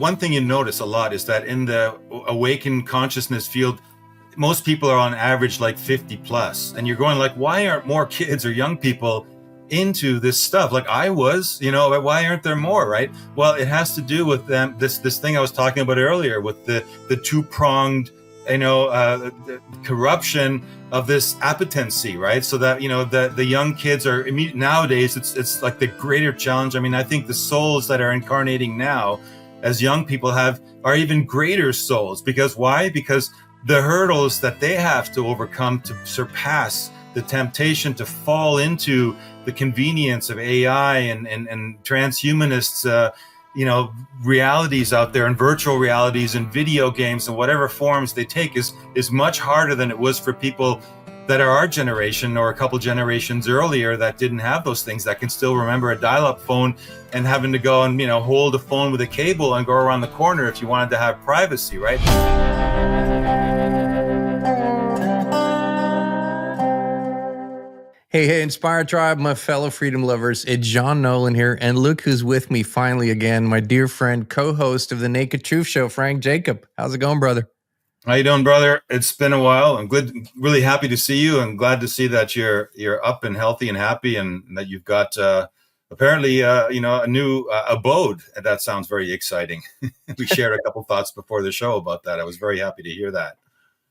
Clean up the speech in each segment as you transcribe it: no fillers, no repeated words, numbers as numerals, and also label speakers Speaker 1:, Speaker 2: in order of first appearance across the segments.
Speaker 1: one thing you notice a lot is that in the awakened consciousness field, most people are on average like 50 plus, and you're going like, why aren't more kids or young people into this stuff? Like I was, why aren't there more, right? Well, it has to do with them. This thing I was talking about earlier with the two-pronged, corruption of this appetency, right? So that, the young kids are nowadays, it's like the greater challenge. I mean, I think the souls that are incarnating now as young people are even greater souls. Because why? Because the hurdles that they have to overcome to surpass the temptation to fall into the convenience of AI and transhumanists, realities out there and virtual realities and video games and whatever forms they take is much harder than it was for people that are our generation or a couple generations earlier that didn't have those things, that can still remember a dial-up phone and having to go and, hold a phone with a cable and go around the corner if you wanted to have privacy, right?
Speaker 2: Hey, Inspire Tribe, my fellow freedom lovers. It's John Nolan here, and look who's with me finally again, my dear friend, co-host of the Naked Truth Show, Frank Jacob. How's it going, brother?
Speaker 1: How you doing, brother? It's been a while. I'm really happy to see you, and glad to see that you're up and healthy and happy, and that you've got apparently a new abode. That sounds very exciting. We shared a couple thoughts before the show about that. I was very happy to hear that.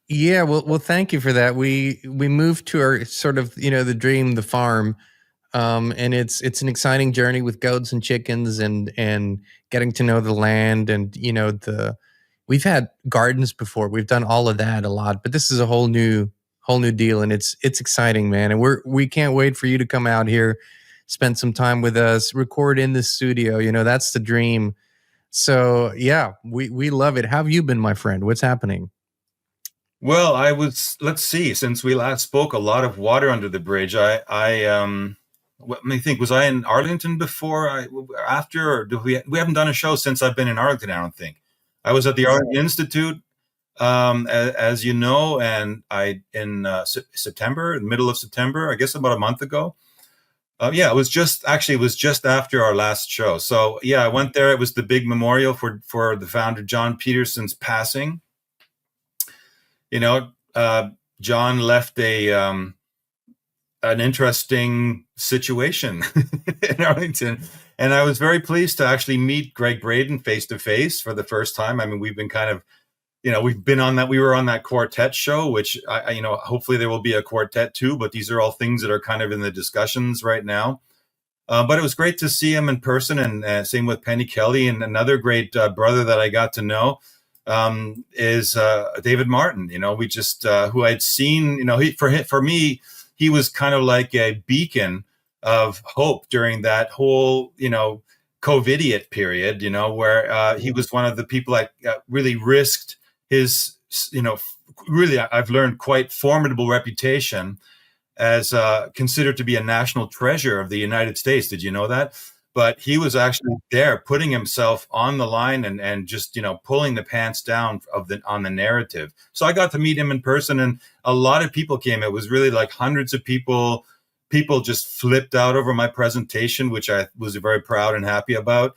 Speaker 2: Yeah, well, thank you for that. We moved to our sort of, the dream, the farm, and it's an exciting journey with goats and chickens and getting to know the land and we've had gardens before. We've done all of that a lot, but this is a whole new deal, and it's exciting, man. And we can't wait for you to come out here, spend some time with us, record in the studio. That's the dream. So yeah, we love it. How have you been, my friend? What's happening?
Speaker 1: Well, let's see, since we last spoke, a lot of water under the bridge. Let me think, was I in Arlington before, after, or we haven't done a show since I've been in Arlington, I don't think. I was at the Arlington Institute, as you know, and in September, the middle of September, I guess about a month ago. It was just after our last show. So yeah, I went there. It was the big memorial for the founder, John Peterson's passing. John left an interesting situation in Arlington, and I was very pleased to actually meet Greg Braden face to face for the first time. I mean, we've been kind of, we've been on that. We were on that quartet show, which hopefully there will be a quartet too. But these are all things that are kind of in the discussions right now. But it was great to see him in person, and same with Penny Kelly, and another great brother that I got to know. Is David Martin. We just who I'd seen. For me, he was kind of like a beacon of hope during that whole COVIDiot period. Where he was one of the people that really risked his really, I've learned, quite formidable reputation as considered to be a national treasure of the United States. Did you know that? But he was actually there, putting himself on the line and just, pulling the pants down on the narrative. So I got to meet him in person, and a lot of people came. It was really like hundreds of people. People just flipped out over my presentation, which I was very proud and happy about.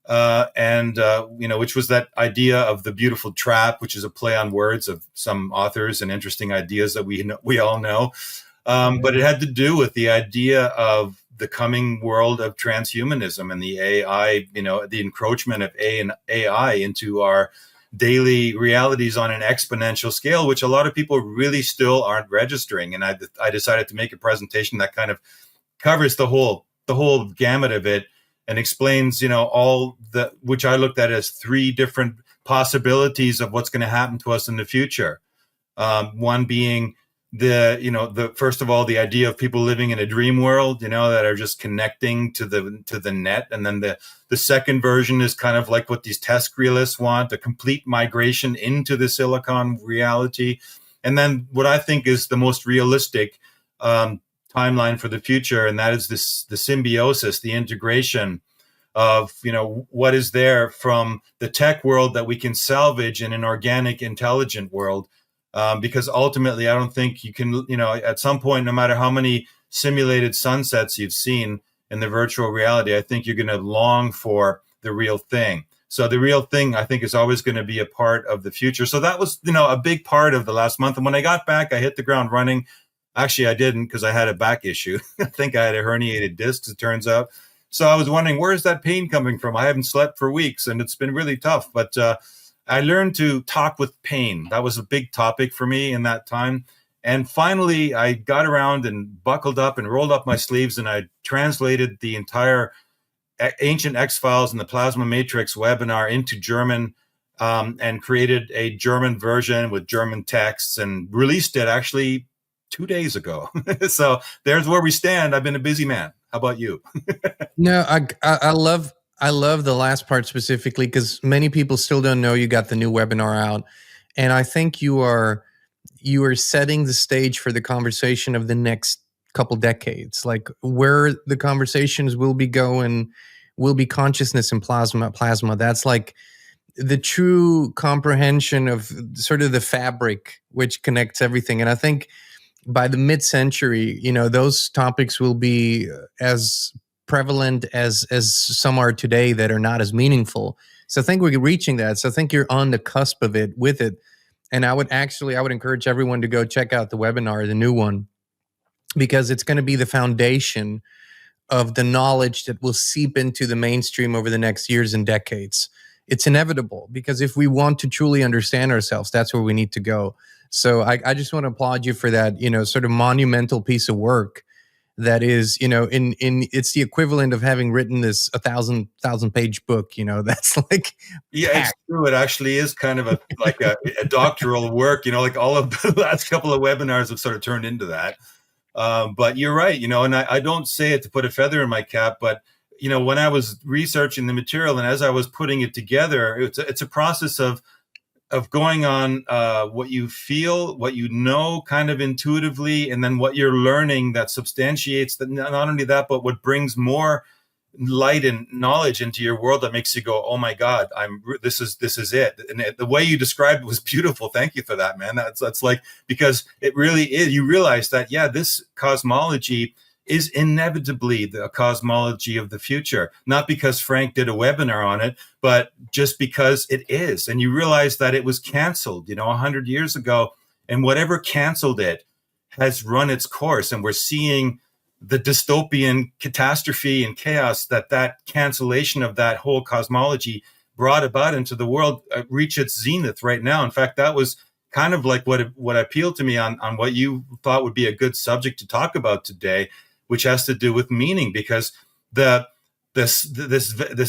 Speaker 1: Which was that idea of the beautiful trap, which is a play on words of some authors and interesting ideas that we all know. But it had to do with the idea of the coming world of transhumanism and the AI, the encroachment of AI into our daily realities on an exponential scale, which a lot of people really still aren't registering. And I decided to make a presentation that kind of covers the whole gamut of it and explains, which I looked at as three different possibilities of what's going to happen to us in the future. One being the first of all, the idea of people living in a dream world, that are just connecting to the net. And then the second version is kind of like what these test realists want, a complete migration into the silicon reality. And then what I think is the most realistic timeline for the future, and that is the symbiosis, the integration of what is there from the tech world that we can salvage in an organic, intelligent world. Because ultimately, I don't think you can, at some point, no matter how many simulated sunsets you've seen in the virtual reality, I think you're going to long for the real thing. So the real thing, I think, is always going to be a part of the future. So that was, a big part of the last month. And when I got back, I hit the ground running. Actually, I didn't, because I had a back issue. I think I had a herniated disc, as it turns out. So I was wondering, where's that pain coming from? I haven't slept for weeks, and it's been really tough. But I learned to talk with pain. That was a big topic for me in that time. And finally, I got around and buckled up and rolled up my sleeves, and I translated the entire Ancient X-Files and the Plasma Matrix webinar into German, and created a German version with German texts and released it actually 2 days ago. So there's where we stand. I've been a busy man. How about you?
Speaker 2: No, I love the last part specifically, because many people still don't know you got the new webinar out, and I think you are setting the stage for the conversation of the next couple decades, like where the conversations will be going, will be consciousness and plasma. That's like the true comprehension of sort of the fabric which connects everything. And I think by the mid-century, those topics will be as prevalent as some are today that are not as meaningful. So I think we're reaching that. So I think you're on the cusp of it with it. And I would encourage everyone to go check out the webinar, the new one, because it's going to be the foundation of the knowledge that will seep into the mainstream over the next years and decades. It's inevitable, because if we want to truly understand ourselves, that's where we need to go. So I just want to applaud you for that, sort of monumental piece of work that is, in it's the equivalent of having written this 1,000 page book, that's like,
Speaker 1: yeah, it's true. It actually is kind of a doctoral work, like all of the last couple of webinars have sort of turned into that. But you're right, and I don't say it to put a feather in my cap, but when I was researching the material and as I was putting it together, it's a process of going on what you feel, what you know kind of intuitively, and then what you're learning that substantiates that. Not only that, but what brings more light and knowledge into your world that makes you go, oh my God, this is it. And the way you described it was beautiful. Thank you for that, man. That's like, because it really is, you realize that, yeah, this cosmology is inevitably the cosmology of the future, not because Frank did a webinar on it, but just because it is. And you realize that it was canceled, 100 years ago, and whatever canceled it has run its course. And we're seeing the dystopian catastrophe and chaos that cancellation of that whole cosmology brought about into the world reach its zenith right now. In fact, that was kind of like what appealed to me on what you thought would be a good subject to talk about today, which has to do with meaning, because this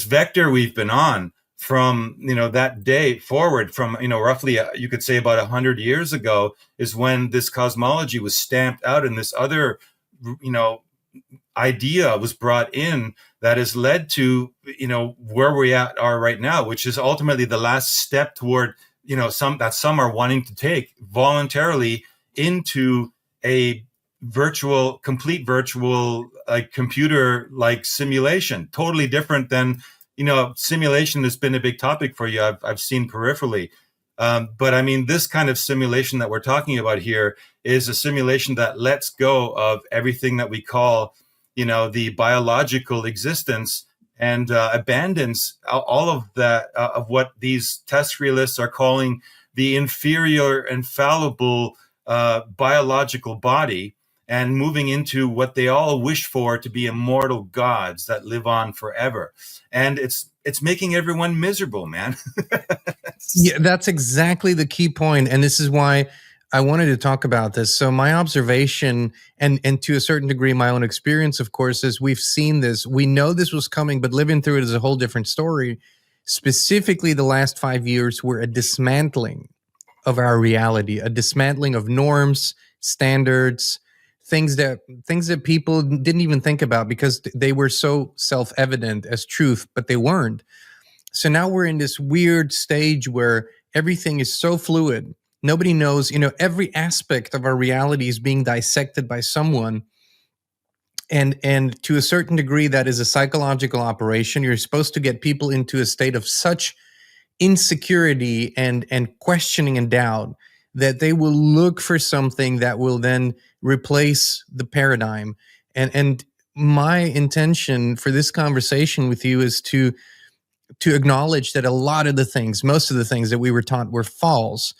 Speaker 1: vector we've been on from that day forward, from roughly you could say about 100 years ago, is when this cosmology was stamped out, and this other idea was brought in that has led to where we are right now, which is ultimately the last step toward some are wanting to take voluntarily into a complete virtual, like computer like simulation, totally different than simulation has been a big topic for you. I've seen peripherally. But I mean, this kind of simulation that we're talking about here is a simulation that lets go of everything that we call, the biological existence, and abandons all of that, of what these test realists are calling the inferior and fallible biological body, and moving into what they all wish for to be immortal gods that live on forever. And it's making everyone miserable, man.
Speaker 2: Yeah, that's exactly the key point. And this is why I wanted to talk about this. So my observation, and to a certain degree, my own experience, of course, is we've seen this. We know this was coming, but living through it is a whole different story. Specifically, the last 5 years were a dismantling of our reality, a dismantling of norms, standards, things that people didn't even think about because they were so self-evident as truth, but they weren't. So now we're in this weird stage where everything is so fluid. Nobody knows, every aspect of our reality is being dissected by someone. And to a certain degree, that is a psychological operation. You're supposed to get people into a state of such insecurity and questioning and doubt that they will look for something that will then replace the paradigm. And my intention for this conversation with you is to to acknowledge that a lot of the things, most of the things that we were taught were false.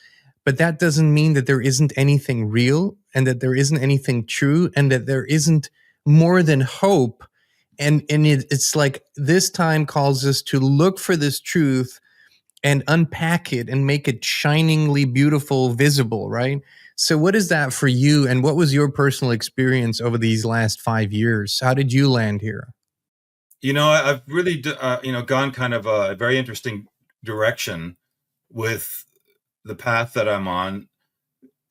Speaker 2: But that doesn't mean that there isn't anything real and that there isn't anything true and that there isn't more than hope. And it's like this time calls us to look for this truth and unpack it and make it shiningly beautiful, visible, right? So what is that for you? And what was your personal experience over these last 5 years? How did you land here?
Speaker 1: I've really, gone kind of a very interesting direction with the path that I'm on.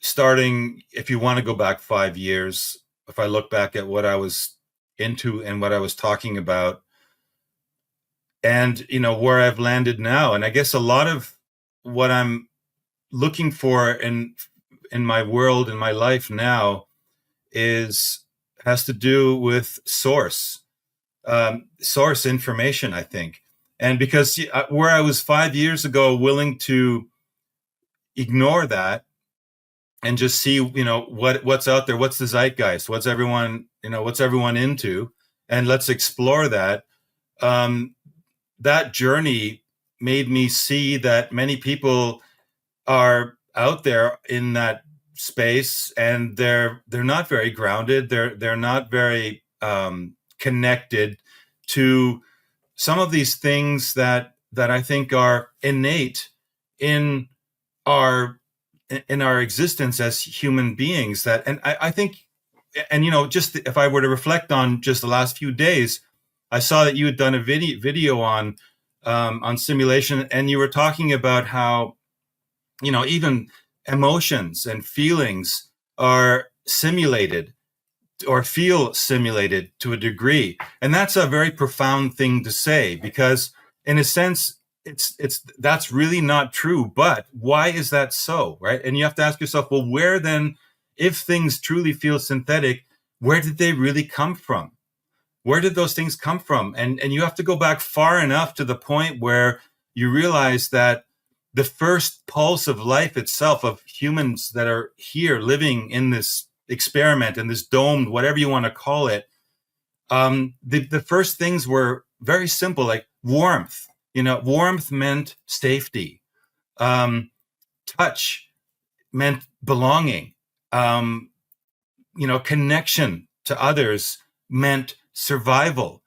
Speaker 1: Starting, if you want to go back 5 years, if I look back at what I was into and what I was talking about, and where I've landed now, and I guess a lot of what I'm looking for in my world, in my life now, has to do with source information, I think. And because where I was 5 years ago willing to ignore that and just see, what's out there, what's the zeitgeist, what's everyone into, and let's explore that. That journey made me see that many people are out there in that space, and they're not very grounded. They're not very connected to some of these things that I think are innate in our existence as human beings. I think, and just if I were to reflect on just the last few days, I saw that you had done a video on simulation, and you were talking about how even emotions and feelings are simulated or feel simulated to a degree. And that's a very profound thing to say, because in a sense, that's really not true. But why is that so, right? And you have to ask yourself, well, where then, if things truly feel synthetic, where did they really come from? Where did those things come from? And you have to go back far enough to the point where you realize that the first pulse of life itself, of humans that are here living in this experiment, in this domed, whatever you want to call it, the first things were very simple, like warmth. Warmth meant safety. Touch meant belonging. Connection to others meant survival.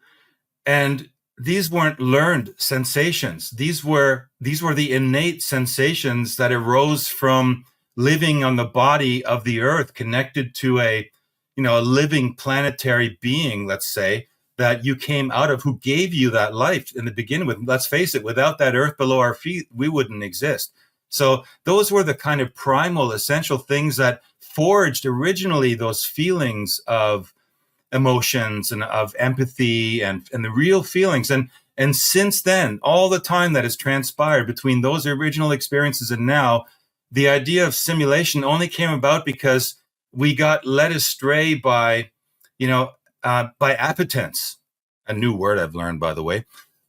Speaker 1: And these weren't learned sensations. These were the innate sensations that arose from living on the body of the earth, connected to a living planetary being, let's say, that you came out of, who gave you that life in the beginning. With, let's face it, without that earth below our feet, we wouldn't exist. So those were the kind of primal, essential things that forged originally those feelings of emotions and of empathy and the real feelings. And since then, all the time that has transpired between those original experiences and now, the idea of simulation only came about because we got led astray by appetence. A new word I've learned, by the way.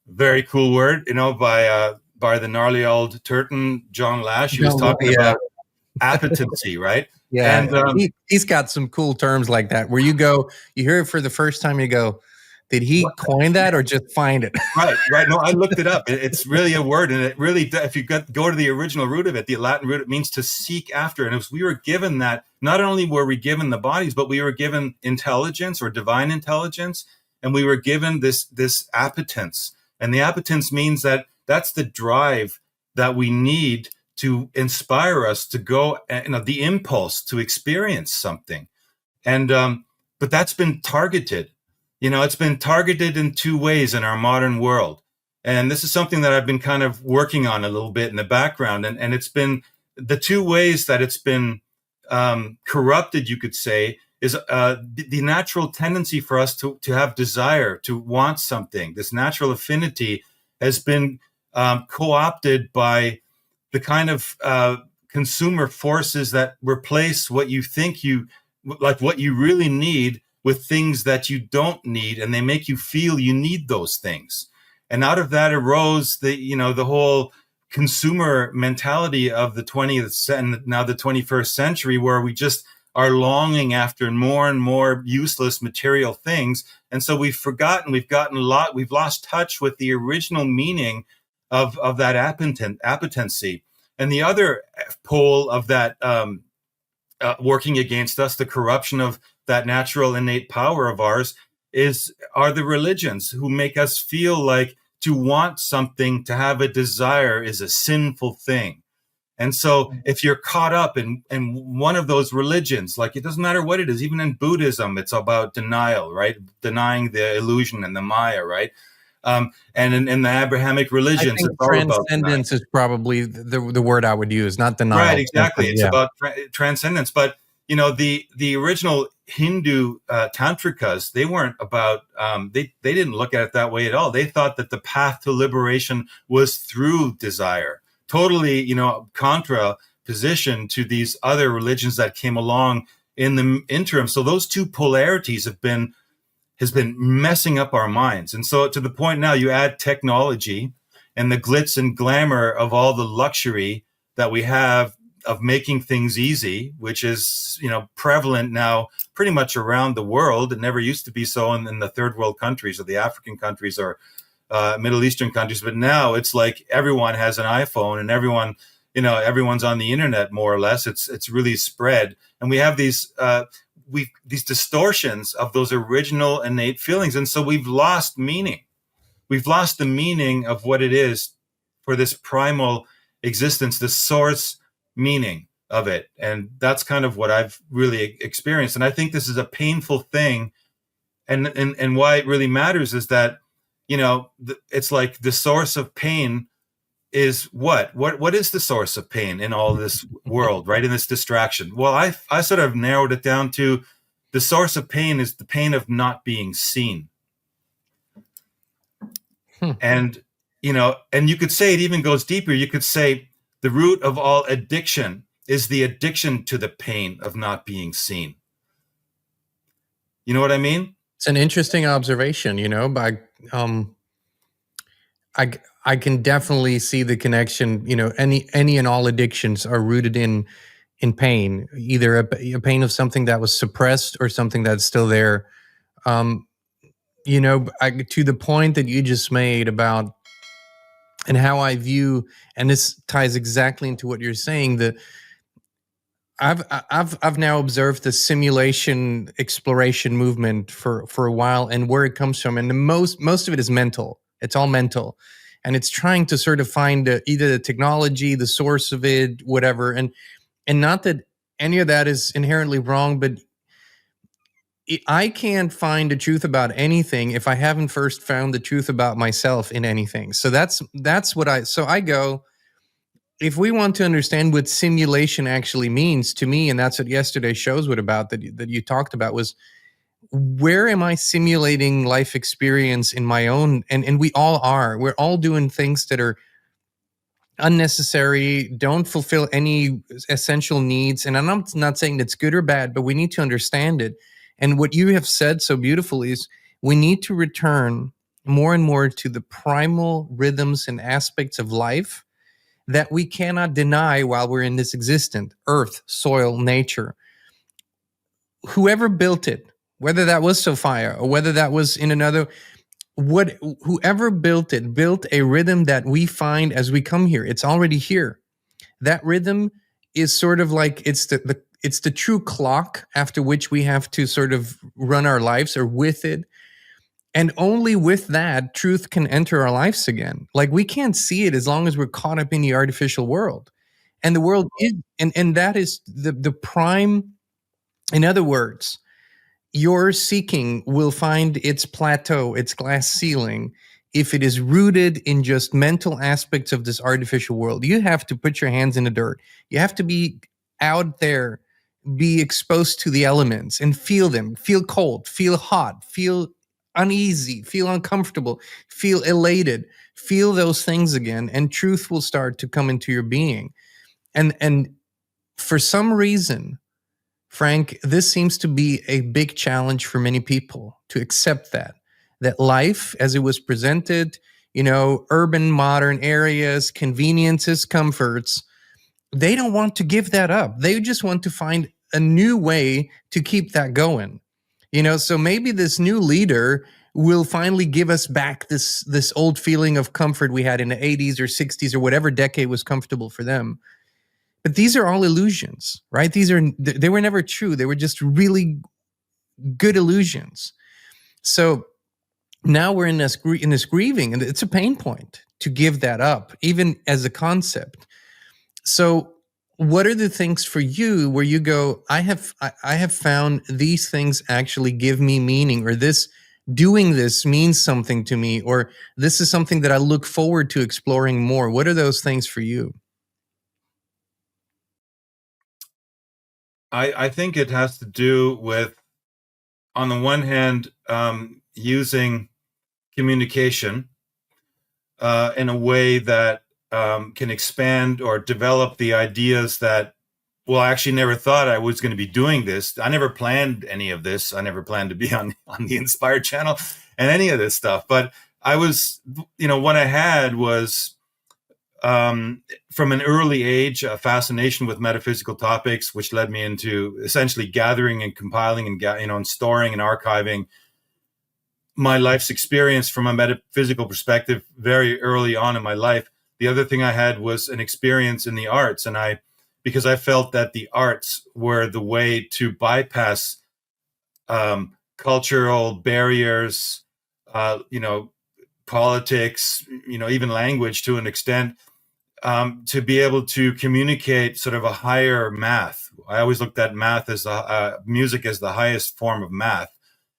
Speaker 1: Very cool word, by the gnarly old Turton, John Lash. He was talking about appetency, right?
Speaker 2: Yeah, and he's got some cool terms like that, where you hear it for the first time, you go, did he coin that or just find it?
Speaker 1: Right. No, I looked it up. It's really a word, and it really, if you go to the original root of it, the Latin root, it means to seek after. And we were given that, not only were we given the bodies, but we were given intelligence, or divine intelligence, and we were given this appetence. And the appetence means that that's the drive that we need to inspire us to go, the impulse to experience something. And but that's been targeted. It's been targeted in two ways in our modern world. And this is something that I've been kind of working on a little bit in the background. And it's been the two ways that it's been corrupted, you could say, is the natural tendency for us to have desire, to want something. This natural affinity has been co-opted by the kind of consumer forces that replace what you think what you really need with things that you don't need, and they make you feel you need those things. And out of that arose the whole consumer mentality of the 20th and now the 21st century, where are longing after more and more useless material things. And so we've lost touch with the original meaning of that appetency. And the other pole of that, working against us, the corruption of that natural innate power of ours, are the religions, who make us feel like to want something, to have a desire, is a sinful thing. And so if you're caught up in one of those religions, like, it doesn't matter what it is, even in Buddhism, it's about denial, right? Denying the illusion and the Maya, right? And in the Abrahamic religions,
Speaker 2: I think
Speaker 1: it's all about
Speaker 2: transcendence is probably the word I would use, not denial.
Speaker 1: right, exactly. It's about transcendence. But the original Hindu tantrikas, they weren't about they didn't look at it that way at all. They thought that the path to liberation was through desire. Totally, contra position to these other religions that came along in the interim. So those two polarities has been messing up our minds. And so, to the point now, you add technology and the glitz and glamour of all the luxury that we have of making things easy, which is, prevalent now pretty much around the world. It never used to be so in the third world countries or the African countries or Middle Eastern countries. But now it's like everyone has an iPhone and everyone's on the internet, more or less. It's really spread. And we have these distortions of those original innate feelings. And so we've lost meaning. We've lost the meaning of what it is for this primal existence, the source meaning of it. And that's kind of what I've really experienced. And I think this is a painful thing. And why it really matters is that, it's like the source of pain is what is the source of pain in all this world, right? In this distraction. Well, I sort of narrowed it down to the source of pain is the pain of not being seen. And, and you could say it even goes deeper. You could say the root of all addiction is the addiction to the pain of not being seen. You know what I mean?
Speaker 2: It's an interesting observation, by, I can definitely see the connection. Any and all addictions are rooted in pain, either a pain of something that was suppressed or something that's still there. To the point that you just made about, and how I view, and this ties exactly into what you're saying, that I've now observed the simulation exploration movement for a while, and where it comes from, and most of it is mental. It's all mental, and it's trying to sort of find either the technology, the source of it, whatever, and not that any of that is inherently wrong, but I can't find the truth about anything if I haven't first found the truth about myself in anything. So that's what I go. If we want to understand what simulation actually means to me, and that's what yesterday's shows were about, that you talked about, was where am I simulating life experience in my own? And we all are. We're all doing things that are unnecessary, don't fulfill any essential needs. And I'm not saying that's good or bad, but we need to understand it. And what you have said so beautifully is we need to return more and more to the primal rhythms and aspects of life that we cannot deny while we're in this existent earth, soil, nature. Whoever built it, whether that was Sophia or whether that was in another, whoever built it built a rhythm that we find as we come here. It's already here. That rhythm is sort of like it's the true clock after which we have to sort of run our lives, or with it. And only with that, truth can enter our lives again. Like, we can't see it as long as we're caught up in the artificial world. And the world is, and that is the prime. In other words, your seeking will find its plateau, its glass ceiling, if it is rooted in just mental aspects of this artificial world. You have to put your hands in the dirt. You have to be out there, be exposed to the elements and feel them, feel cold, feel hot, feel uneasy, feel uncomfortable, feel elated, feel those things again, and truth will start to come into your being. And for some reason, Frank, this seems to be a big challenge for many people to accept that life as it was presented, urban, modern areas, conveniences, comforts, they don't want to give that up. They just want to find a new way to keep that going. So maybe this new leader will finally give us back this old feeling of comfort we had in the 80s or 60s or whatever decade was comfortable for them. But these are all illusions, right? They were never true. They were just really good illusions. So now we're in this grieving, and it's a pain point to give that up, even as a concept. So what are the things for you where you go, I have found these things actually give me meaning, or doing this means something to me, or this is something that I look forward to exploring more? What are those things for you?
Speaker 1: I think it has to do with, on the one hand, using communication in a way that can expand or develop the ideas that, well, I actually never thought I was going to be doing this. I never planned any of this. I never planned to be on the Inspired channel and any of this stuff. But I was, what I had was, from an early age, a fascination with metaphysical topics, which led me into essentially gathering and compiling and storing and archiving my life's experience from a metaphysical perspective very early on in my life. The other thing I had was an experience in the arts, because I felt that the arts were the way to bypass cultural barriers, politics, even language to an extent, to be able to communicate sort of a higher math. I always looked at math as music as the highest form of math,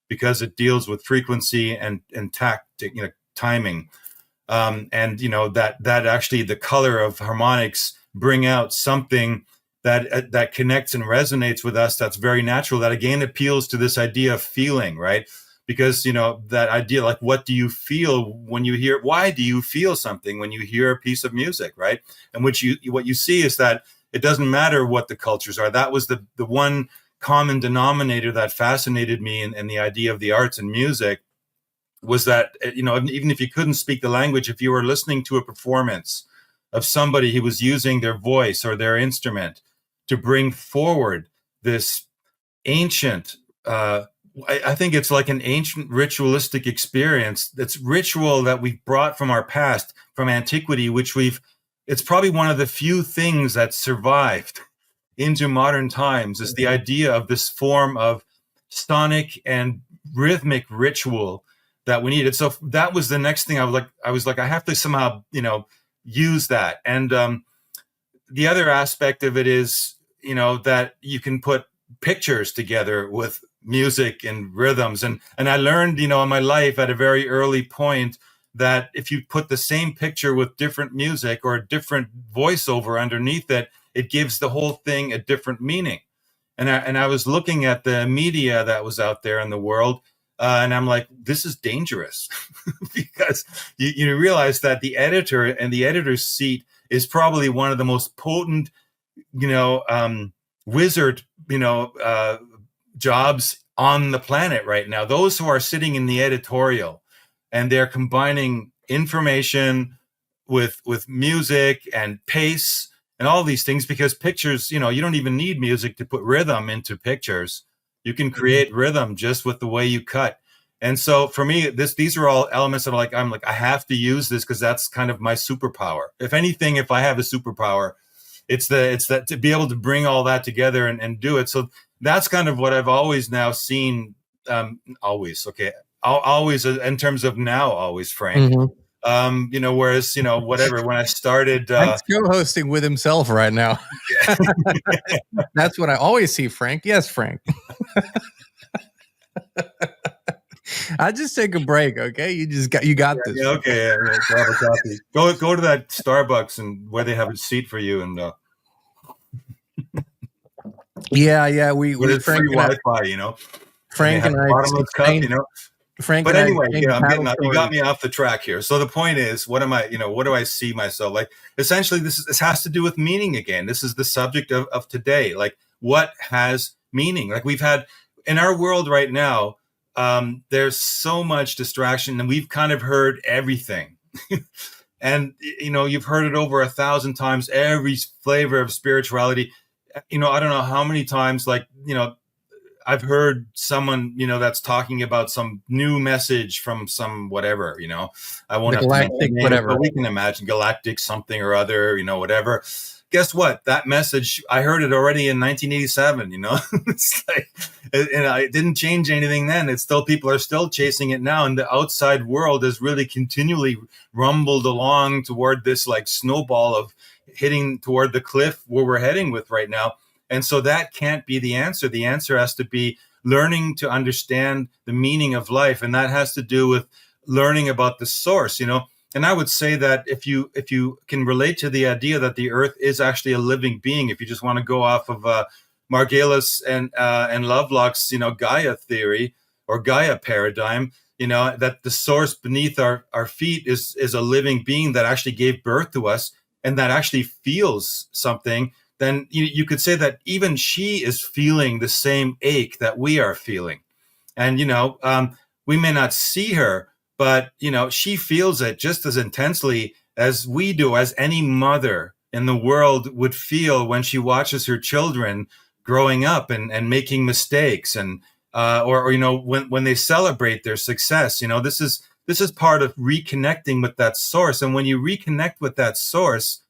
Speaker 1: because it deals with frequency and tactic, timing, and that actually the color of harmonics bring out something that connects and resonates with us. That's very natural. That again appeals to this idea of feeling, right? Because that idea, like, what do you feel when you hear? Why do you feel something when you hear a piece of music, right? And what you see is that it doesn't matter what the cultures are. That was the one common denominator that fascinated me in the idea of the arts and music, was that, even if you couldn't speak the language, if you were listening to a performance of somebody who was using their voice or their instrument to bring forward this ancient, I think it's like an ancient ritualistic experience. That's ritual that we've brought from our past, from antiquity, it's probably one of the few things that survived into modern times, is the idea of this form of sonic and rhythmic ritual that we needed. So that was the next thing I was like, I have to somehow, use that. And the other aspect of it is, that you can put pictures together with music and rhythms. And I learned, in my life at a very early point, that if you put the same picture with different music or a different voiceover underneath it, it gives the whole thing a different meaning. And I was looking at the media that was out there in the world, and I'm like, this is dangerous, because you realize that the editor and the editor's seat is probably one of the most potent, wizard, jobs on the planet right now. Those who are sitting in the editorial, and they're combining information with music and pace and all these things, because pictures, you don't even need music to put rhythm into pictures. You can create rhythm just with the way you cut. And so for me, these are all elements that I'm like, I have to use this, because that's kind of my superpower. If anything, if I have a superpower, it's that to be able to bring all that together and do it. So that's kind of what I've always now seen. Always in terms of now, always, Frank.
Speaker 2: Mm-hmm.
Speaker 1: Whereas, whatever, when I started,
Speaker 2: Frank's co-hosting with himself right now. That's what I always see, Frank. Yes, Frank. I just take a break, okay? You got this.
Speaker 1: Yeah, okay. Go have a coffee. Go to that Starbucks and where they have a seat for you, and
Speaker 2: yeah. We
Speaker 1: Frank free Wi-Fi,
Speaker 2: Frank and I
Speaker 1: bottomless cup,
Speaker 2: Frank.
Speaker 1: But anyway,
Speaker 2: you
Speaker 1: got me off the track here. So the point is, what do I see myself like? Essentially, this has to do with meaning again. This is the subject of today. Like, what has meaning? Like, we've had in our world right now, there's so much distraction, and we've kind of heard everything. And, you've heard it over 1,000 times, every flavor of spirituality. I don't know how many times, like, I've heard someone, that's talking about some new message from some whatever, I won't
Speaker 2: The
Speaker 1: have to mention
Speaker 2: galactic
Speaker 1: names,
Speaker 2: whatever.
Speaker 1: but we can imagine galactic something or other, whatever. Guess what? That message, I heard it already in 1987, it's like, and it didn't change anything then. It's still, people are still chasing it now. And the outside world has really continually rumbled along toward this like snowball of hitting toward the cliff where we're heading with right now. And so that can't be the answer. The answer has to be learning to understand the meaning of life. And that has to do with learning about the source, And I would say that if you can relate to the idea that the earth is actually a living being, if you just want to go off of Margulis and Lovelock's, Gaia theory or Gaia paradigm, that the source beneath our feet is a living being that actually gave birth to us and that actually feels something, then you could say that even she is feeling the same ache that we are feeling. And, we may not see her, but, she feels it just as intensely as we do, as any mother in the world would feel when she watches her children growing up and making mistakes and, or when they celebrate their success. This is part of reconnecting with that source. And when you reconnect with that source,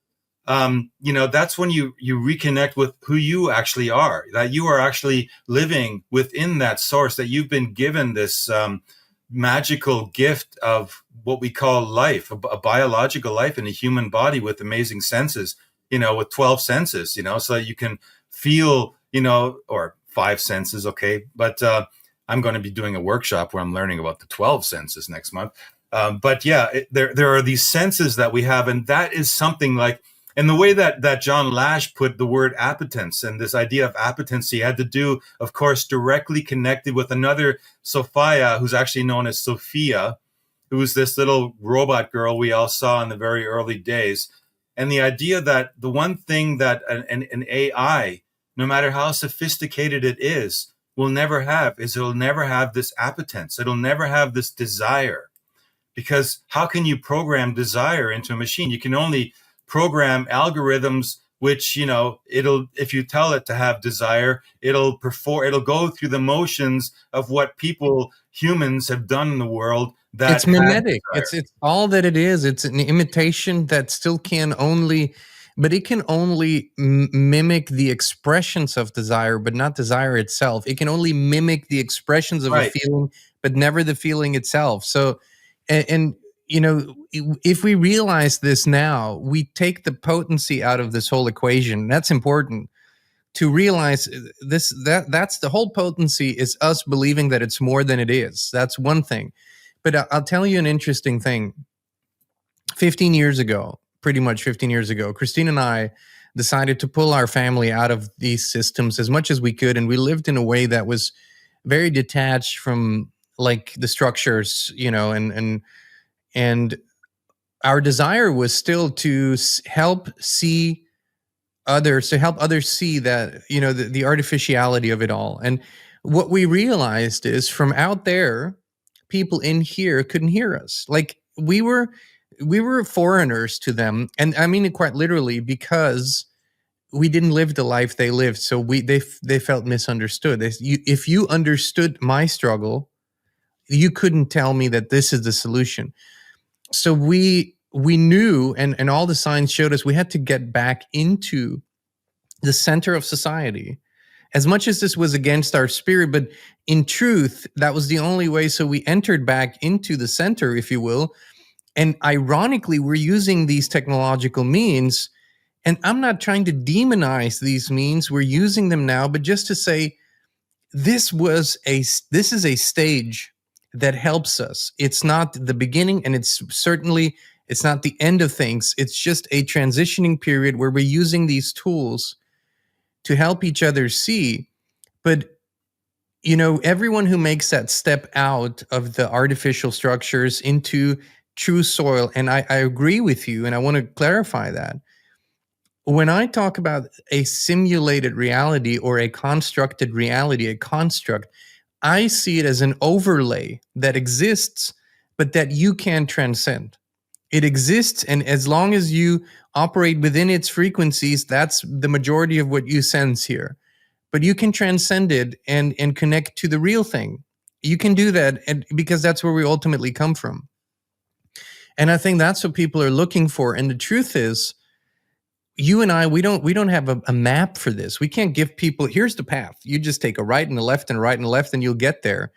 Speaker 1: that's when you reconnect with who you actually are, that you are actually living within that source, that you've been given this magical gift of what we call life, a biological life in a human body with amazing senses, with 12 senses, so that you can feel, or 5 senses. Okay. But I'm going to be doing a workshop where I'm learning about the 12 senses next month. But yeah, there are these senses that we have, and that is something like, and the way that John Lash put the word appetence and this idea of appetency had to do, of course, directly connected with another Sophia, who's actually known as Sophia, who was this little robot girl we all saw in the very early days. And the idea that the one thing that an AI, no matter how sophisticated it is, will never have is it'll never have this appetence. It'll never have this desire. Because how can you program desire into a machine? You can only program algorithms which, if you tell it to have desire, it'll go through the motions of what humans have done in the world. That
Speaker 2: It's mimetic. It's all that it is. It's an imitation that still but it can only mimic the expressions of desire, but not desire itself. It can only mimic the expressions of a feeling, but never the feeling itself. So, and if we realize this now, we take the potency out of this whole equation. That's important to realize that's the whole potency is us believing that it's more than it is. That's one thing. But I'll tell you an interesting thing. 15 years ago, pretty much 15 years ago, Christine and I decided to pull our family out of these systems as much as we could. And we lived in a way that was very detached from like the structures, and our desire was still to help others see that, the artificiality of it all. And what we realized is from out there, people in here couldn't hear us. Like we were foreigners to them. And I mean it quite literally, because we didn't live the life they lived. So they felt misunderstood. If you understood my struggle, you couldn't tell me that this is the solution. So we knew, and all the signs showed us, we had to get back into the center of society. As much as this was against our spirit, but in truth, that was the only way. So we entered back into the center, if you will. And ironically, we're using these technological means, and I'm not trying to demonize these means. We're using them now, but just to say, this is a stage that helps us. It's not the beginning, and it's not the end of things. It's just a transitioning period where we're using these tools to help each other see. But everyone who makes that step out of the artificial structures into true soil, and I agree with you, and I want to clarify that. When I talk about a simulated reality or a constructed reality, a construct, I see it as an overlay that exists, but that you can transcend. It exists, and as long as you operate within its frequencies, that's the majority of what you sense here. But you can transcend it and connect to the real thing. You can do that, and because that's where we ultimately come from. And I think that's what people are looking for. And the truth is, you and I, we don't have a map for this. We can't give people, here's the path. You just take a right and a left and a right and a left, and you'll get there.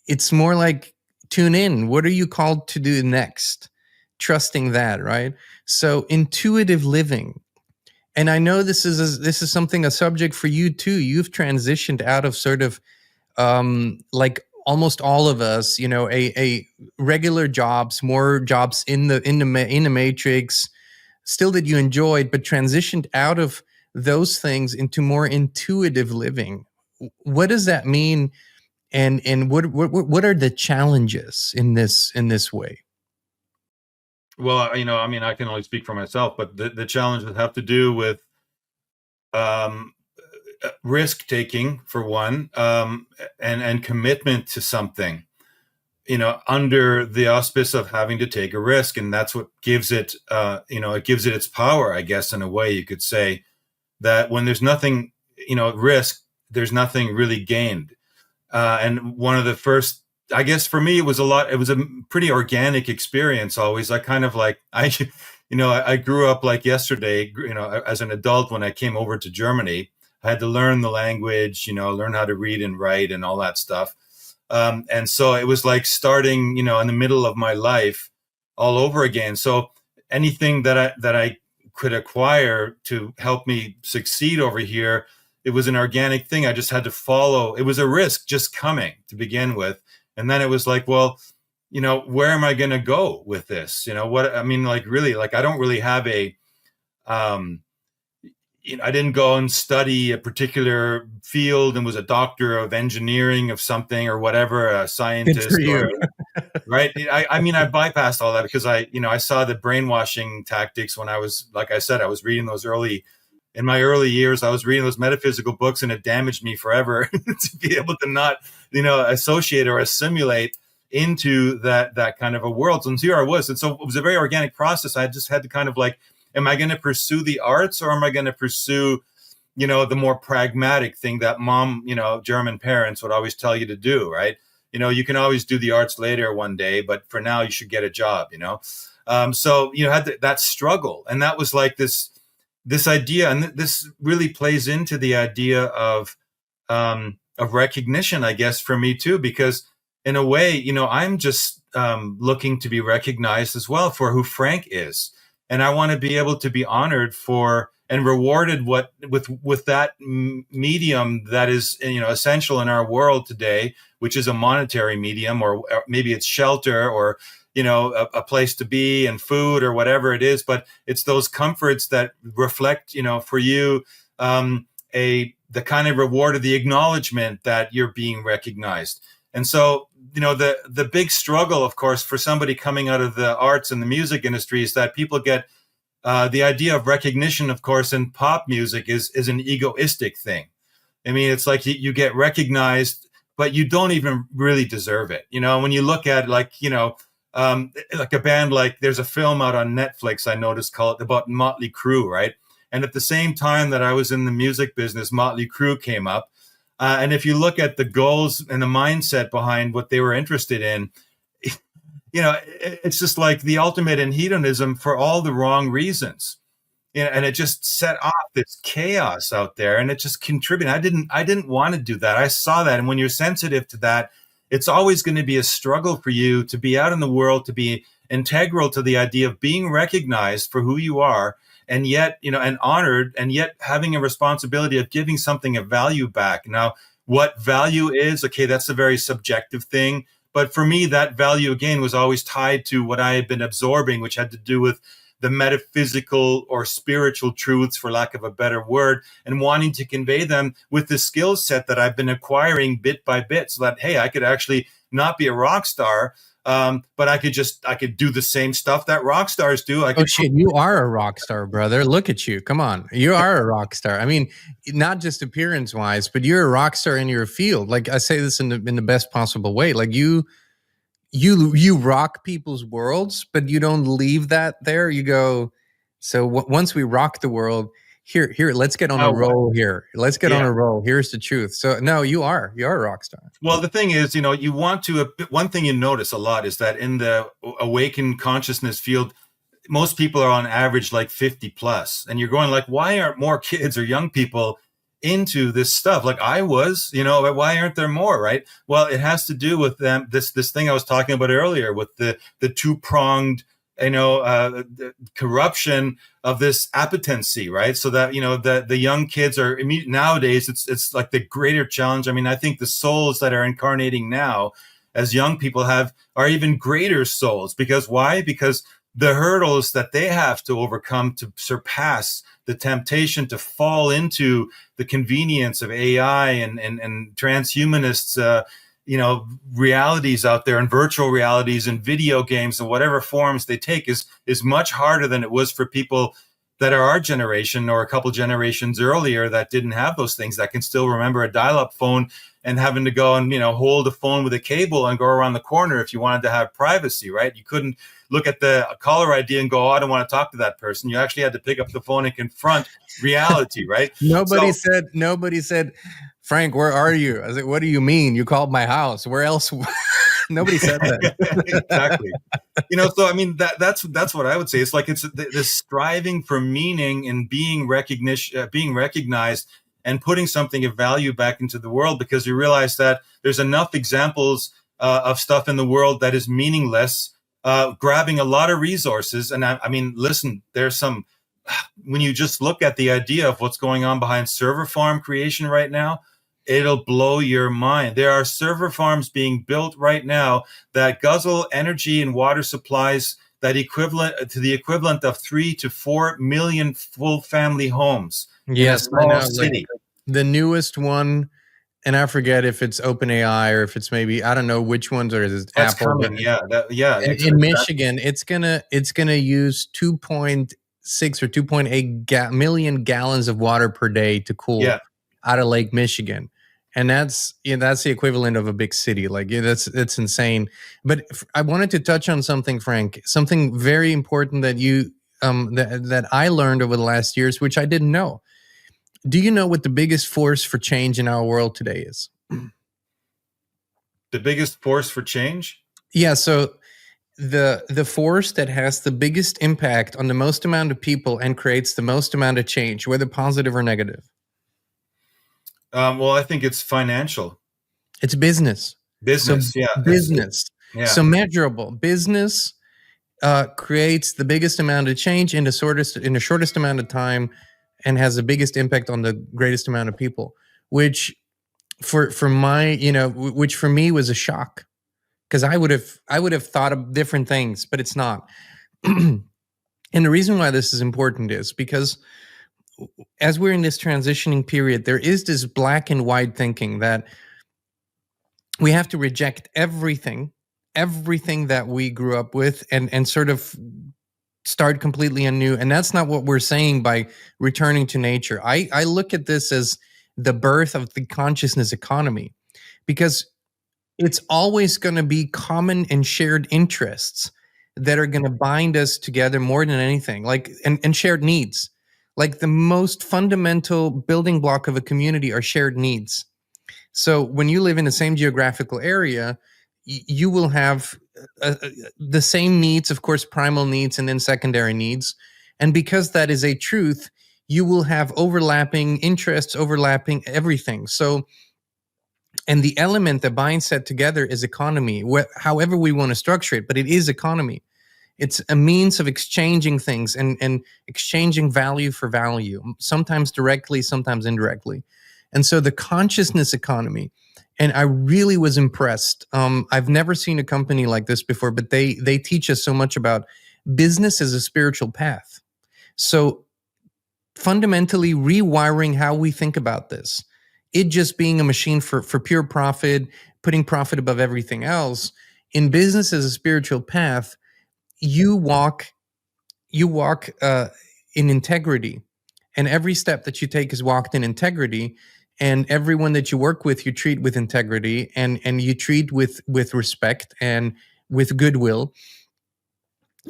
Speaker 2: It's more like, tune in. What are you called to do next? Trusting that, right? So intuitive living. And I know this is something, a subject for you too. You've transitioned out of sort of like almost all of us, a regular jobs, more jobs in the matrix, still that you enjoyed, but transitioned out of those things into more intuitive living. What does that mean? And what are the challenges in this way?
Speaker 1: Well, I mean, I can only speak for myself, but the challenges have to do with um, risk taking, for one, and commitment to something, under the auspice of having to take a risk. And that's what gives it, it gives it its power, I guess, in a way you could say that when there's nothing, at risk, there's nothing really gained. And one of the first, I guess for me, it was a pretty organic experience always. I kind of like, I grew up like yesterday, as an adult when I came over to Germany. I had to learn the language, learn how to read and write and all that stuff. And so it was like starting, in the middle of my life all over again. So anything that I could acquire to help me succeed over here, it was an organic thing. I just had to follow. It was a risk just coming to begin with. And then it was like, well, where am I going to go with this? What, I mean, like really, like I don't really have I didn't go and study a particular field and was a doctor of engineering of something or whatever, a scientist, or, right. I mean, I bypassed all that because I saw the brainwashing tactics when I was, like I said, I was reading those in my early years, I was reading those metaphysical books, and it damaged me forever to be able to not, associate or assimilate into that kind of a world. And here I was. And so it was a very organic process. I just had to kind of like, am I going to pursue the arts, or am I going to pursue, the more pragmatic thing that mom, German parents would always tell you to do, right? You can always do the arts later one day, but for now you should get a job, So you had that struggle. And that was like this idea, and this really plays into the idea of recognition, I guess, for me too, because in a way, I'm just looking to be recognized as well for who Frank is. And I want to be able to be honored for and rewarded with that medium that is, essential in our world today, which is a monetary medium, or maybe it's shelter, or, a place to be and food or whatever it is. But it's those comforts that reflect, for you, the kind of reward of the acknowledgement that you're being recognized. And so, the big struggle, of course, for somebody coming out of the arts and the music industry is that people get the idea of recognition, of course, in pop music is an egoistic thing. I mean, it's like you get recognized, but you don't even really deserve it. When you look at like a band, like there's a film out on Netflix I noticed called about Motley Crue, right? And at the same time that I was in the music business, Motley Crue came up. And if you look at the goals and the mindset behind what they were interested in, it's just like the ultimate in hedonism for all the wrong reasons. And it just set off this chaos out there, and it just contributed. I didn't want to do that. I saw that. And when you're sensitive to that, it's always going to be a struggle for you to be out in the world, to be integral to the idea of being recognized for who you are, and yet, and honored, and yet having a responsibility of giving something of value back. Now, what value is, okay, that's a very subjective thing. But for me, that value, again, was always tied to what I had been absorbing, which had to do with the metaphysical or spiritual truths, for lack of a better word, and wanting to convey them with the skill set that I've been acquiring bit by bit, so that, hey, I could actually not be a rock star, but I could do the same stuff that rock stars do.
Speaker 2: Oh shit, you are a rock star, brother. Look at you. Come on. You are a rock star. I mean, not just appearance wise, but you're a rock star in your field. Like, I say this in the best possible way. Like, you rock people's worlds, but you don't leave that there. You go, so once we rock the world, here, let's get on a
Speaker 1: Now what?
Speaker 2: roll here. Let's get on
Speaker 1: Yeah.
Speaker 2: a roll. Here's the truth. So no, you're a rock star.
Speaker 1: Well, the thing is, you want to, one thing you notice a lot is that in the awakened consciousness field, most people are on average like 50 plus, and you're going like, why aren't more kids or young people into this stuff? Like I was, why aren't there more? Right. Well, it has to do with them. This thing I was talking about earlier with the two-pronged, the corruption of this appetency, right? So that, the young kids are nowadays, it's like the greater challenge. I mean, I think the souls that are incarnating now as young people are even greater souls. Because why? Because the hurdles that they have to overcome to surpass the temptation to fall into the convenience of AI and transhumanists, realities out there and virtual realities and video games and whatever forms they take is much harder than it was for people that are our generation or a couple generations earlier that didn't have those things, that can still remember a dial-up phone and having to go and, hold a phone with a cable and go around the corner if you wanted to have privacy, right? You couldn't look at the caller ID and go, oh, I don't want to talk to that person. You actually had to pick up the phone and confront reality, right?
Speaker 2: Nobody said, Frank, where are you? I was like, what do you mean? You called my house. Where else? Nobody said that.
Speaker 1: Exactly. So I mean, that's what I would say. It's like it's this striving for meaning and being recognized and putting something of value back into the world, because you realize that there's enough examples of stuff in the world that is meaningless, grabbing a lot of resources. And I mean, listen, there's some, when you just look at the idea of what's going on behind server farm creation right now, it'll blow your mind. There are server farms being built right now that guzzle energy and water supplies that the equivalent of 3 to 4 million full family homes.
Speaker 2: Yes,
Speaker 1: in a small city.
Speaker 2: Like the newest one, and I forget if it's OpenAI or if it's maybe, I don't know which ones are. Is
Speaker 1: That's
Speaker 2: Apple?
Speaker 1: coming.
Speaker 2: In Michigan, it's gonna use 2.6 or 2.8 million gallons of water per day to cool out of Lake Michigan. And that's the equivalent of a big city. Like that's insane. But I wanted to touch on something, Frank, something very important that you that I learned over the last years, which I didn't know. Do you know what the biggest force for change in our world today is?
Speaker 1: The biggest force for change?
Speaker 2: Yeah. So the force that has the biggest impact on the most amount of people and creates the most amount of change, whether positive or negative.
Speaker 1: Well, I think it's financial.
Speaker 2: It's business.
Speaker 1: Business,
Speaker 2: Business.
Speaker 1: Yeah.
Speaker 2: So measurable. Business creates the biggest amount of change in the shortest amount of time, and has the biggest impact on the greatest amount of people. Which, for me was a shock, because I would have thought of different things, but it's not. And the reason why this is important is because as we're in this transitioning period, there is this black and white thinking that we have to reject everything that we grew up with and sort of start completely anew. And that's not what we're saying by returning to nature. I look at this as the birth of the consciousness economy, because it's always going to be common and shared interests that are going to bind us together more than anything, like and shared needs. Like the most fundamental building block of a community are shared needs. So when you live in the same geographical area, you will have the same needs, of course, primal needs and then secondary needs. And because that is a truth, you will have overlapping interests, overlapping everything. So, and the element that binds that together is economy, however we want to structure it, but it is economy. It's a means of exchanging things and exchanging value for value, sometimes directly, sometimes indirectly. And so the consciousness economy, and I really was impressed. I've never seen a company like this before, but they teach us so much about business as a spiritual path. So fundamentally rewiring how we think about this, it just being a machine for pure profit, putting profit above everything else. In business as a spiritual path, you walk in integrity, and every step that you take is walked in integrity. And everyone that you work with, you treat with integrity, and you treat with respect and with goodwill.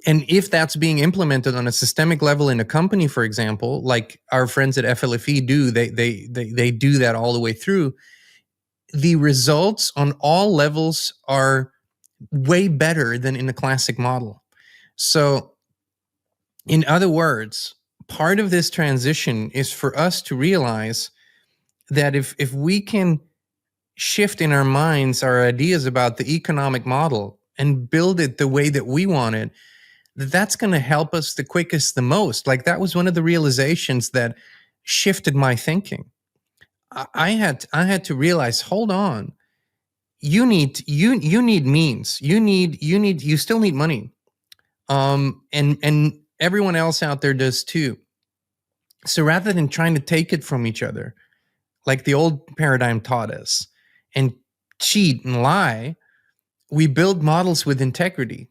Speaker 2: And if that's being implemented on a systemic level in a company, for example, like our friends at FLFE do, they do that all the way through. The results on all levels are way better than in the classic model. So, in other words, part of this transition is for us to realize that if we can shift in our minds our ideas about the economic model and build it the way that we want it, that's going to help us the quickest, the most. Like, that was one of the realizations that shifted my thinking. I had to realize, hold on, you need means, you still need money, and everyone else out there does too. So rather than trying to take it from each other, like the old paradigm taught us, and cheat and lie, we build models with integrity.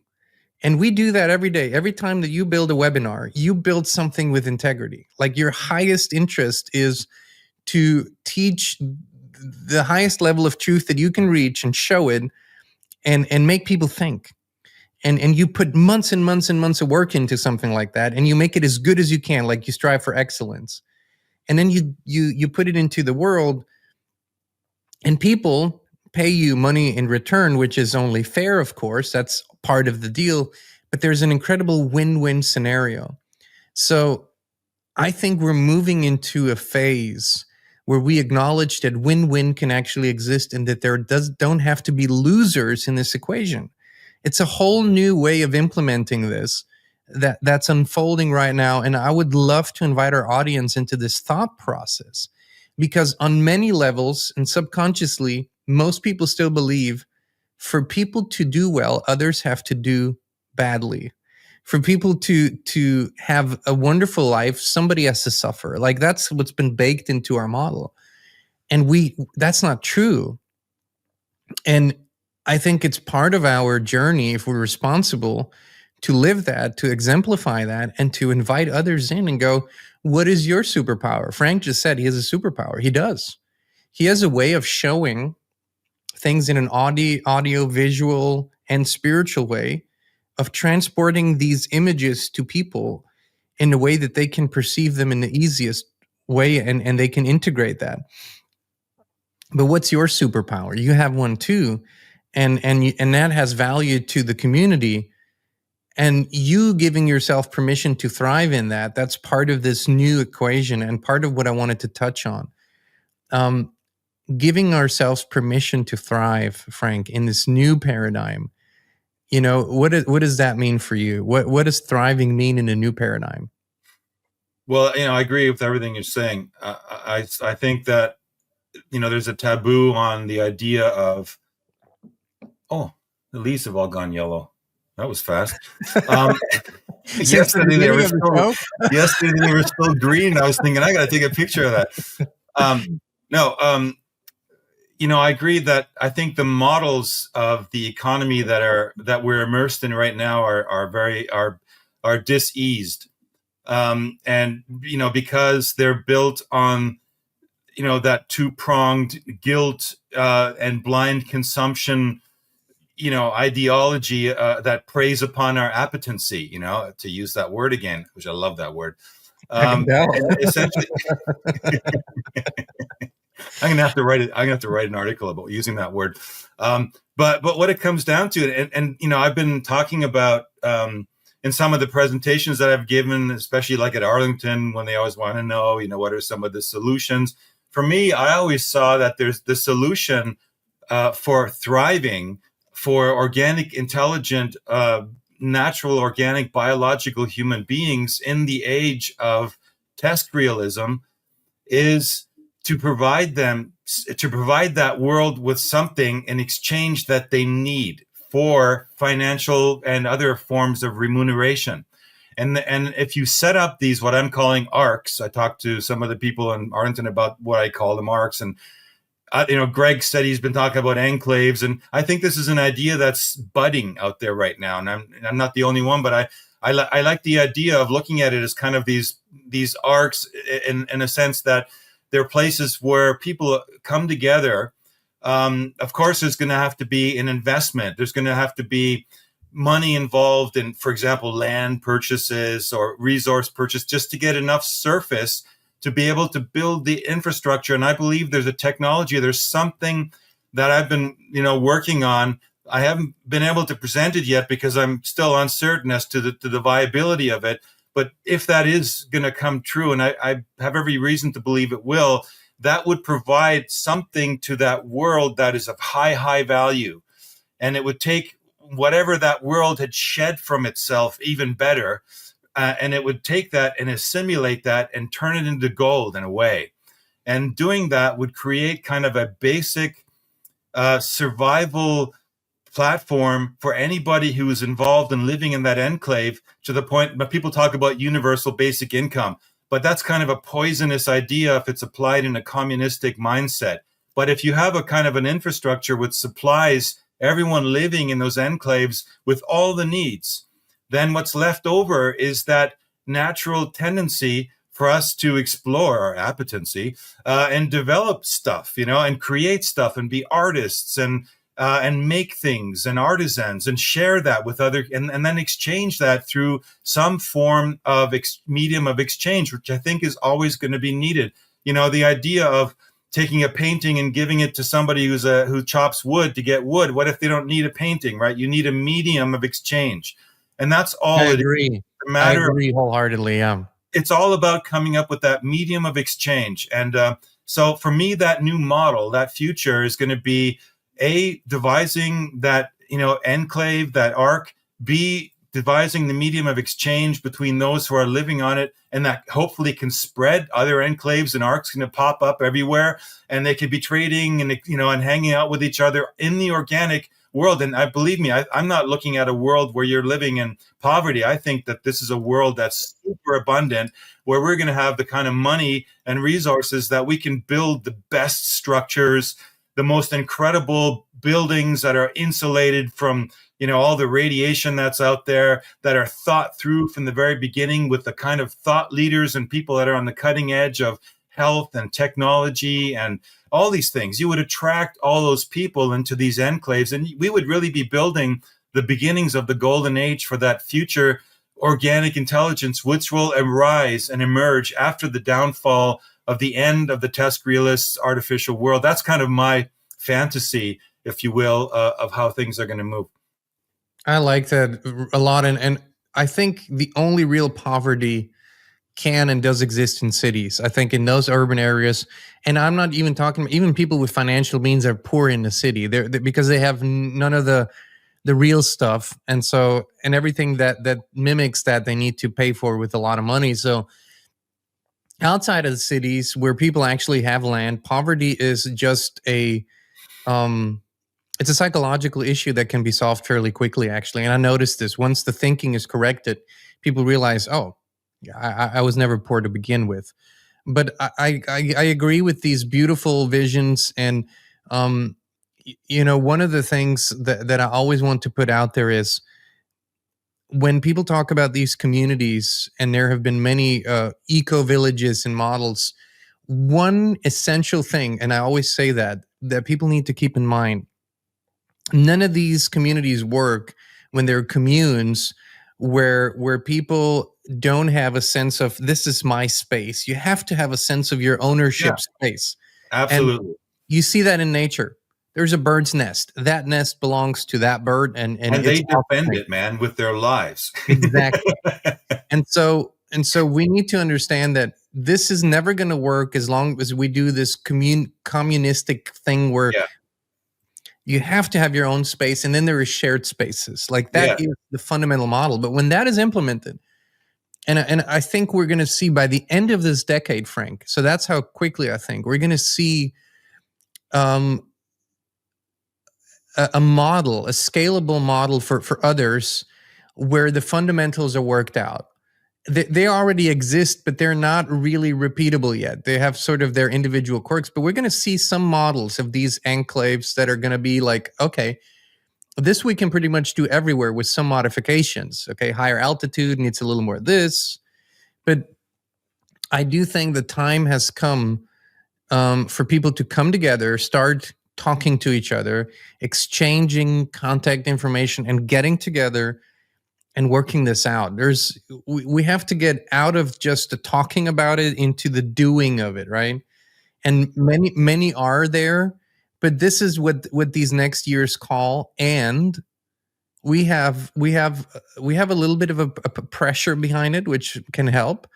Speaker 2: And we do that every day. Every time that you build a webinar, you build something with integrity. Like, your highest interest is to teach the highest level of truth that you can reach and show it, and make people think. And you put months and months and months of work into something like that, and you make it as good as you can, like you strive for excellence. And then you put it into the world, and people pay you money in return, which is only fair, of course. That's part of the deal. But there's an incredible win-win scenario. So I think we're moving into a phase where we acknowledge that win-win can actually exist, and that there don't have to be losers in this equation. It's a whole new way of implementing this that's unfolding right now. And I would love to invite our audience into this thought process, because on many levels and subconsciously, most people still believe for people to do well, others have to do badly. For people to have a wonderful life, somebody has to suffer. Like, that's what's been baked into our model. And that's not true. And I think it's part of our journey, if we're responsible, to live that, to exemplify that, and to invite others in and go, what is your superpower? Frank just said he has a superpower. He does. He has a way of showing things in an audio, visual, and spiritual way, of transporting these images to people in a way that they can perceive them in the easiest way, and they can integrate that. But what's your superpower? You have one too, and that has value to the community. And you giving yourself permission to thrive in that, that's part of this new equation, and part of what I wanted to touch on. Giving ourselves permission to thrive, Frank, in this new paradigm. What does that mean for you? What does thriving mean in a new paradigm?
Speaker 1: Well, I agree with everything you're saying. I think that, there's a taboo on the idea of, oh, the leaves have all gone yellow. That was fast. Yesterday they were still green. I was thinking, I got to take a picture of that. No, I agree that I think the models of the economy that we're immersed in right now are diseased, and because they're built on that two-pronged guilt and blind consumption ideology that preys upon our appetency, to use that word again, which I love that word. Essentially, I'm gonna have to write an article about using that word. But what it comes down to, and I've been talking about in some of the presentations that I've given, especially like at Arlington, when they always want to know, what are some of the solutions. For me, I always saw that there's the solution for thriving, for organic, intelligent, natural, organic, biological human beings in the age of test realism, is to provide that world with something in exchange that they need for financial and other forms of remuneration. And if you set up these, what I'm calling arcs, I talked to some of the people in Arlington about what I call them arcs, and Greg said he's been talking about enclaves, and I think this is an idea that's budding out there right now. And I'm not the only one, but I like the idea of looking at it as kind of these arcs in a sense that they're places where people come together Of course, there's going to have to be an investment. There's going to have to be money involved in, for example, land purchases or resource purchase just to get enough surface to be able to build the infrastructure. And I believe there's a technology, there's something that I've been, working on. I haven't been able to present it yet because I'm still uncertain as to the viability of it. But if that is going to come true, and I have every reason to believe it will, that would provide something to that world that is of high value. And it would take whatever that world had shed from itself even better. And it would take that and assimilate that and turn it into gold in a way. And doing that would create kind of a basic survival platform for anybody who is involved in living in that enclave, to the point that people talk about universal basic income. But that's kind of a poisonous idea if it's applied in a communistic mindset. But if you have a kind of an infrastructure which supplies everyone living in those enclaves with all the needs, then what's left over is that natural tendency for us to explore our appetency and develop stuff, and create stuff and be artists and make things and artisans and share that with other, and then exchange that through some form of medium of exchange, which I think is always going to be needed. The idea of taking a painting and giving it to somebody who chops wood to get wood. What if they don't need a painting, right? You need a medium of exchange. And that's all
Speaker 2: I
Speaker 1: it
Speaker 2: agree.
Speaker 1: is. I agree
Speaker 2: wholeheartedly. Yeah.
Speaker 1: It's all about coming up with that medium of exchange. And so for me, that new model, that future is going to be devising that, enclave, that arc, B, devising the medium of exchange between those who are living on it, and that hopefully can spread. Other enclaves and arcs going to pop up everywhere, and they could be trading and, and hanging out with each other in the organic world. And believe me, I'm not looking at a world where you're living in poverty. I think that this is a world that's super abundant, where we're going to have the kind of money and resources that we can build the best structures, the most incredible buildings that are insulated from, all the radiation that's out there, that are thought through from the very beginning with the kind of thought leaders and people that are on the cutting edge of health and technology and all these things. You would attract all those people into these enclaves, and we would really be building the beginnings of the golden age for that future organic intelligence, which will arise and emerge after the downfall of the end of the test realists' artificial world. That's kind of my fantasy, if you will, of how things are going to move.
Speaker 2: I like that a lot. And I think the only real poverty can and does exist in cities. I think in those urban areas, and I'm not even talking, even people with financial means are poor in the city. They're because they have none of the real stuff. And so, and everything that mimics that they need to pay for with a lot of money. So outside of the cities where people actually have land, poverty is just it's a psychological issue that can be solved fairly quickly, actually. And I noticed this once the thinking is corrected, people realize, oh, I was never poor to begin with. But I agree with these beautiful visions. And, one of the things that I always want to put out there is when people talk about these communities, and there have been many eco villages and models, one essential thing, and I always say that people need to keep in mind, none of these communities work when they're communes where people don't have a sense of, this is my space. You have to have a sense of your ownership space.
Speaker 1: Absolutely.
Speaker 2: And you see that in nature. There's a bird's nest. That nest belongs to that bird, and
Speaker 1: they defend it, man, with their lives.
Speaker 2: Exactly. And so we need to understand that this is never going to work as long as we do this communistic thing where you have to have your own space, and then there is shared spaces. Like that is the fundamental model. But when that is implemented, and I think we're going to see by the end of this decade, Frank, so that's how quickly I think we're going to see a model, a scalable model for others, where the fundamentals are worked out. They already exist, but they're not really repeatable yet. They have sort of their individual quirks, but we're going to see some models of these enclaves that are going to be like, okay, this we can pretty much do everywhere with some modifications. Okay, higher altitude needs a little more of this. But I do think the time has come for people to come together, start talking to each other, exchanging contact information, and getting together and working this out. We have to get out of just the talking about it into the doing of it, right? And many are there, but this is what these next years call. And we have a little bit of a pressure behind it, which can help.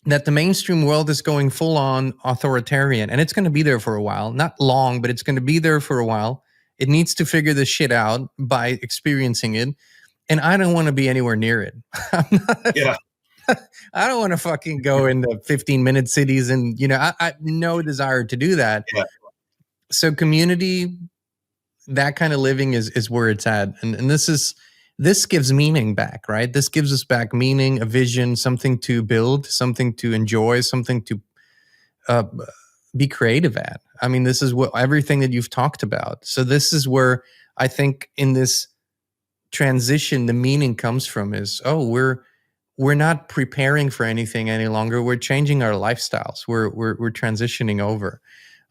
Speaker 2: That the mainstream world is going full on authoritarian, and it's going to be there for a while. Not long, but it's going to be there for a while. It needs to figure this shit out by experiencing it, and I don't want to be anywhere near it.
Speaker 1: Yeah.
Speaker 2: I don't want to fucking go into 15-minute cities, and I no desire to do that.
Speaker 1: Yeah.
Speaker 2: So community, that kind of living is where it's at, and this gives meaning back, right? This gives us back meaning, a vision, something to build, something to enjoy, something to be creative at. I mean, this is what everything that you've talked about. So this is where I think in this transition, the meaning comes from is, we're not preparing for anything any longer. We're changing our lifestyles. We're transitioning over.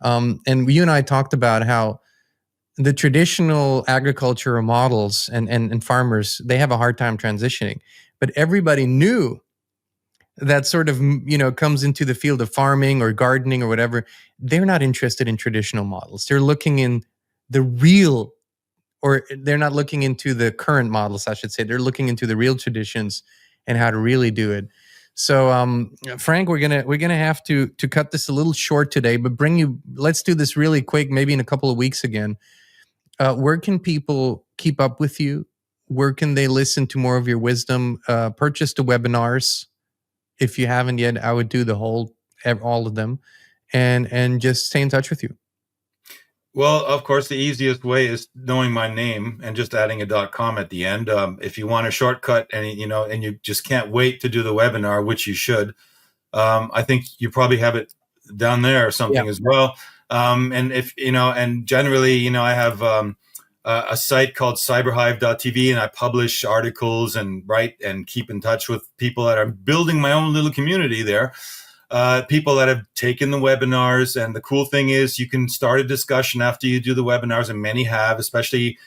Speaker 2: And you and I talked about how the traditional agricultural models and farmers, they have a hard time transitioning. But everybody knew that sort of, comes into the field of farming or gardening or whatever. They're not interested in traditional models. They're looking in the real, or they're not looking into the current models, I should say. They're looking into the real traditions and how to really do it. So, Frank, we're gonna have to cut this a little short today, but let's do this really quick, maybe in a couple of weeks again. Where can people keep up with you? Where can they listen to more of your wisdom? Purchase the webinars. If you haven't yet, I would do all of them, and just stay in touch with you.
Speaker 1: Well, of course, the easiest way is knowing my name and just adding a .com at the end. If you want a shortcut and you just can't wait to do the webinar, which you should, I think you probably have it down there or something as well. And if and generally, I have a site called cyberhive.tv, and I publish articles and write and keep in touch with people that are building my own little community there. People that have taken the webinars. And the cool thing is you can start a discussion after you do the webinars, and many have, especially,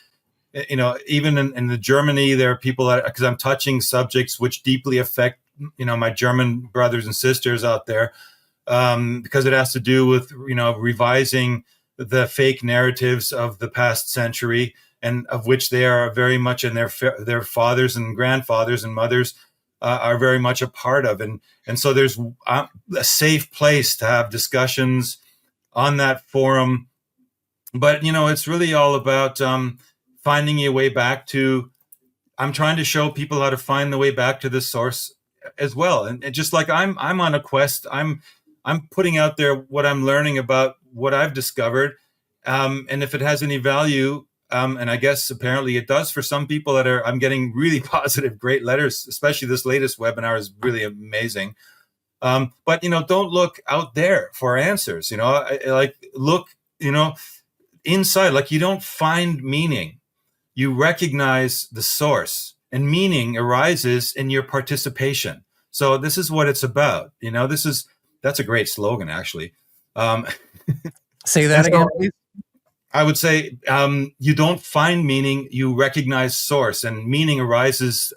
Speaker 1: even in the Germany, there are people that, because I'm touching subjects which deeply affect, my German brothers and sisters out there, because it has to do with, revising the fake narratives of the past century, and of which they are very much, and their fathers and grandfathers and mothers are very much a part of. And so there's a safe place to have discussions on that forum. But, it's really all about finding your way back to, I'm trying to show people how to find the way back to the source as well. And just like I'm on a quest, I'm putting out there what I'm learning about what I've discovered. And if it has any value, and I guess apparently it does for some people I'm getting really positive, great letters, especially this latest webinar is really amazing. But, don't look out there for answers, look, inside, like you don't find meaning. You recognize the source, and meaning arises in your participation. So this is what it's about. That's a great slogan, actually.
Speaker 2: Say that again, please.
Speaker 1: I would say you don't find meaning, you recognize source, and meaning arises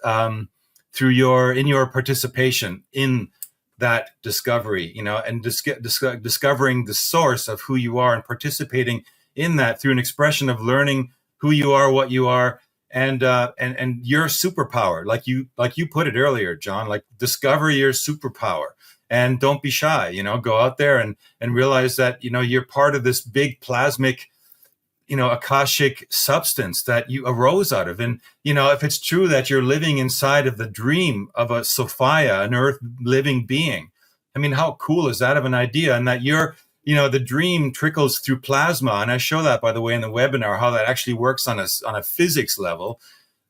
Speaker 1: through your participation in that discovery, and discovering the source of who you are and participating in that through an expression of learning who you are, what you are, and your superpower, like you put it earlier, John, like discover your superpower. And don't be shy, go out there and realize that, you're part of this big plasmic, Akashic substance that you arose out of. And, if it's true that you're living inside of the dream of a Sophia, an earth living being, I mean, how cool is that of an idea? And that the dream trickles through plasma. And I show that, by the way, in the webinar, how that actually works on a physics level.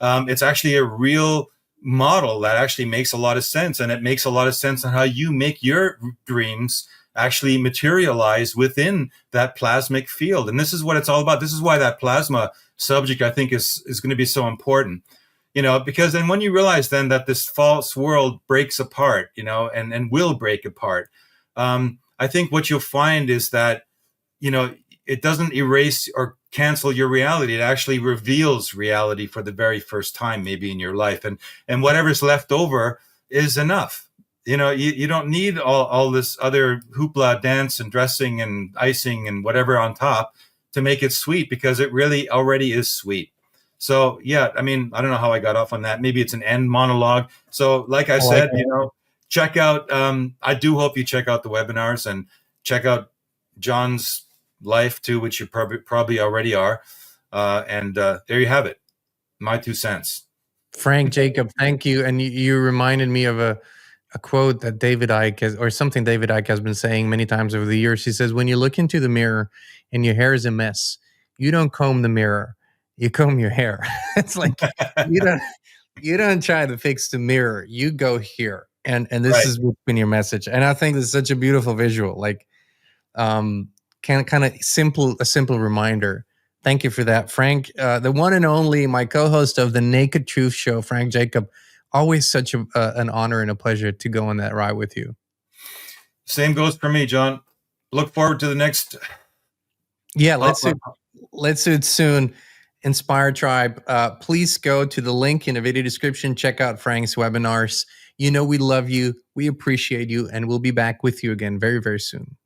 Speaker 1: It's actually a real model that actually makes a lot of sense. And it makes a lot of sense on how you make your dreams actually materialize within that plasmic field. And this is what it's all about. This is why that plasma subject, I think, is going to be so important, because then when you realize then that this false world breaks apart, and will break apart, I think what you'll find is that, it doesn't erase or cancel your reality. It actually reveals reality for the very first time, maybe in your life. And whatever's left over is enough. You don't need all this other hoopla, dance and dressing and icing and whatever on top to make it sweet, because it really already is sweet. So yeah, I mean, I don't know how I got off on that. Maybe it's an end monologue. So like I said, check out, I do hope you check out the webinars and check out John's life too, which you probably already are. And there you have it. My 2 cents.
Speaker 2: Frank Jacob, thank you. And you reminded me of a quote that David Icke has, or something David Icke has been saying many times over the years. He says, when you look into the mirror and your hair is a mess, you don't comb the mirror, you comb your hair. It's like, you don't try to fix the mirror, you go here. And this
Speaker 1: Right.
Speaker 2: has been your message. And I think this is such a beautiful visual, like, kind of a simple reminder. Thank you for that, Frank. The one and only, my co-host of the Naked Truth Show, Frank Jacob. Always such an honor and a pleasure to go on that ride with you.
Speaker 1: Same goes for me, John. Look forward to the next.
Speaker 2: Yeah, let's do it soon. Inspire Tribe. Please go to the link in the video description. Check out Frank's webinars. We love you. We appreciate you. And we'll be back with you again very, very soon.